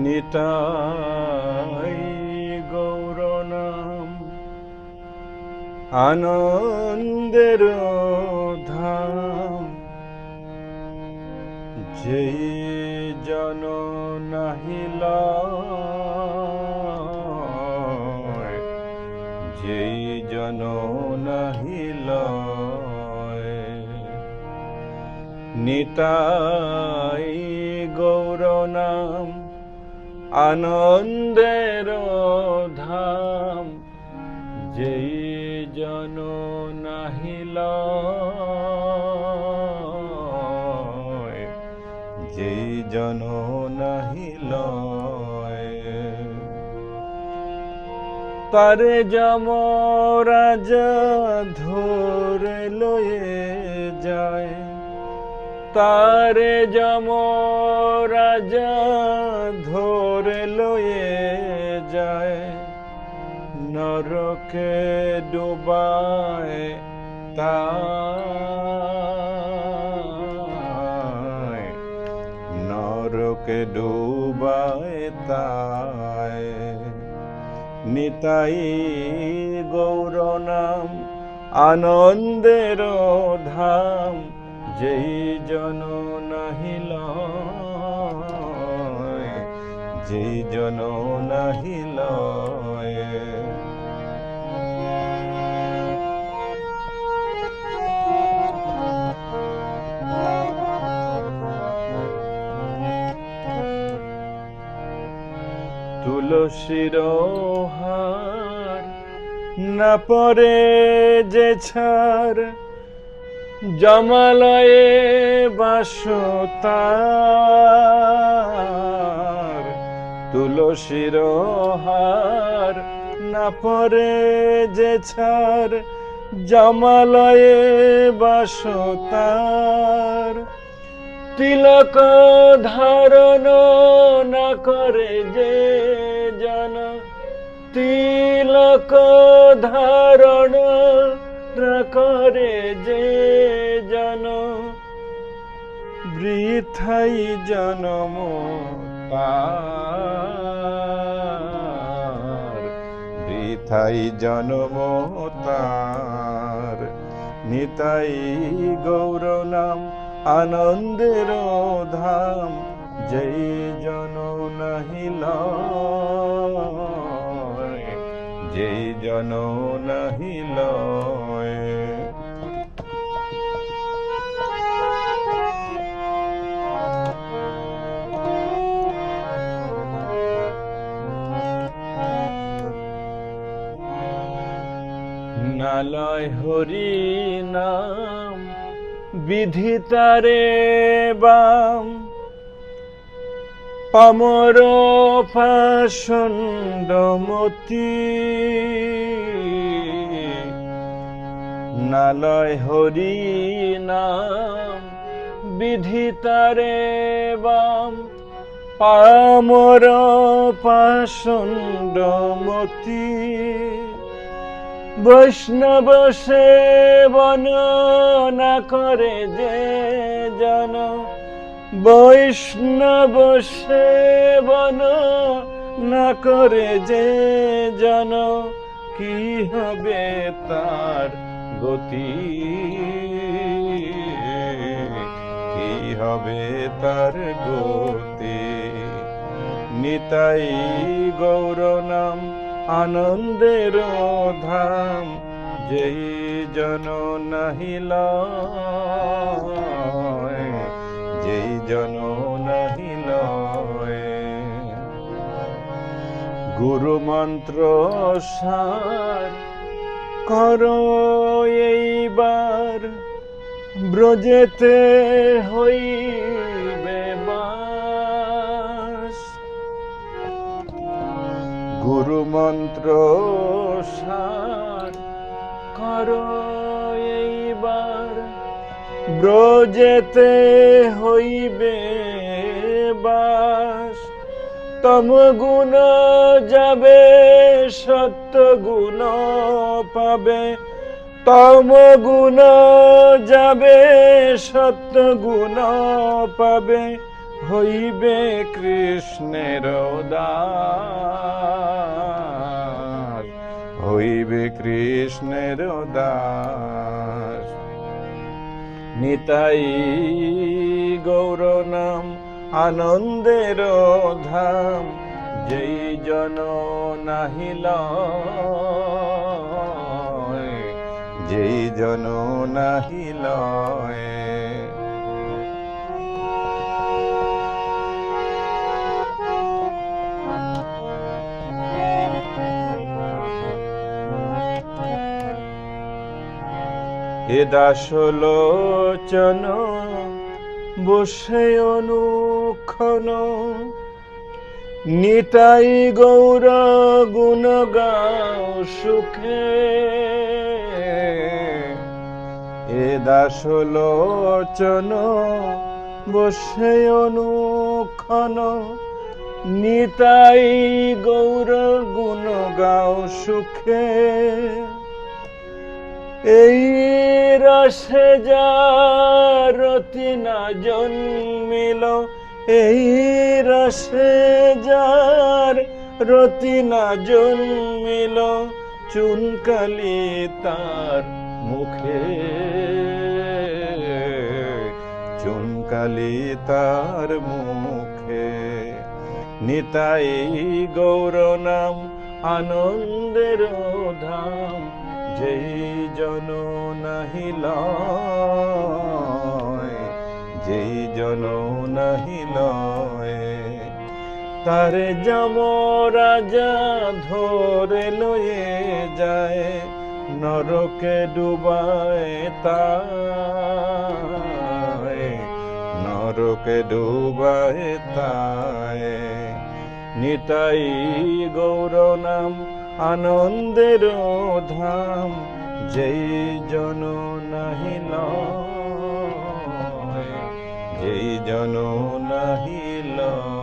নিতাই গৌর নাম আনন্দের ধাম, যেই জন নাহিল যেই জন নাহিল। নিতাই গৌর নাম আনন্দের ধাম, যেই জন নাহিল যেই জন নাহিল। তারে যমরাজ ধরে লয়ে যায়, তারে যমরাজ ধরে লয়ে যায়, নরকে ডুবায় তাই, নরকে ডুবায় তাই। নিতাই গৌর নাম আনন্দের ধাম, যেই জন নাহিল যেই জন নাহিল। তুলসীর হার না পরে যে ছাড়, যমালয়ে বাস তার। তুলসীর হার না পরে যে ছাড়, যমালয়ে বাস তার। তিলক ধারণ না করে যে জন, তিলক ধারণ না করে যে জন, বৃথাই জনম তার, বৃথাই জনম তার। নিতাই গৌর নাম আনন্দের ধাম, যেই জন নাহিল যেই জন নাহিল। নালয় হরি নাম বিধিতারে বাম, পামর পাষণ্ডমতি। নালয় হরি নাম বিধিতারে বাম, পামর পাষণ্ডমতি। বৈষ্ণব সেবন না করে যে জন, বৈষ্ণব সেবন না করে যে জন, কি হবে তার গতি, কি হবে তার গতি। নিতাই গৌর নাম আনন্দের ধাম, যেই জন নাহিল যেই জন নাহিল। গুরু মন্ত্র সার করো এইবার, ব্রজেতে হইবে বাস। গুরু মন্ত্র সার করো এইবার, ব্রজেতে হইবে বাস। তম গুণ যাবে সত্য গুণ পাবে, তম গুণ যাবে সত্য গুণ পাবে, হইবে কৃষ্ণের দাস, হইবে কৃষ্ণের দাস। নিতাই গৌর নাম আনন্দের ধাম, যেই জন নাহি লয়, যেই জন নাহি লয়। হে দাসলোচন বসে অনুক্ষণ, নিতাই গৌর গুণ গাও সুখে। হে দাসলোচন বসে অনুক্ষণ, নিতাই গৌর গুণ গাও সুখে। এই রসে যার রতি না জন্মিল, এই রসে যার রতি না জন্মিল, চুনকালি তার মুখে, চুনকালি তার মুখে। নিতাই গৌর নাম আনন্দের ধাম, যেই জন নাহি লয়, যেই জন নাহি লয়। তারে যম রাজা ধরে লয়ে যায়, নরকে ডুবায় তায়, নরকে ডুবায় তায়। নিতাই গৌর নাম আনন্দের ধাম, যেই জন নাহি লয়, যেই জন নাহি লয়।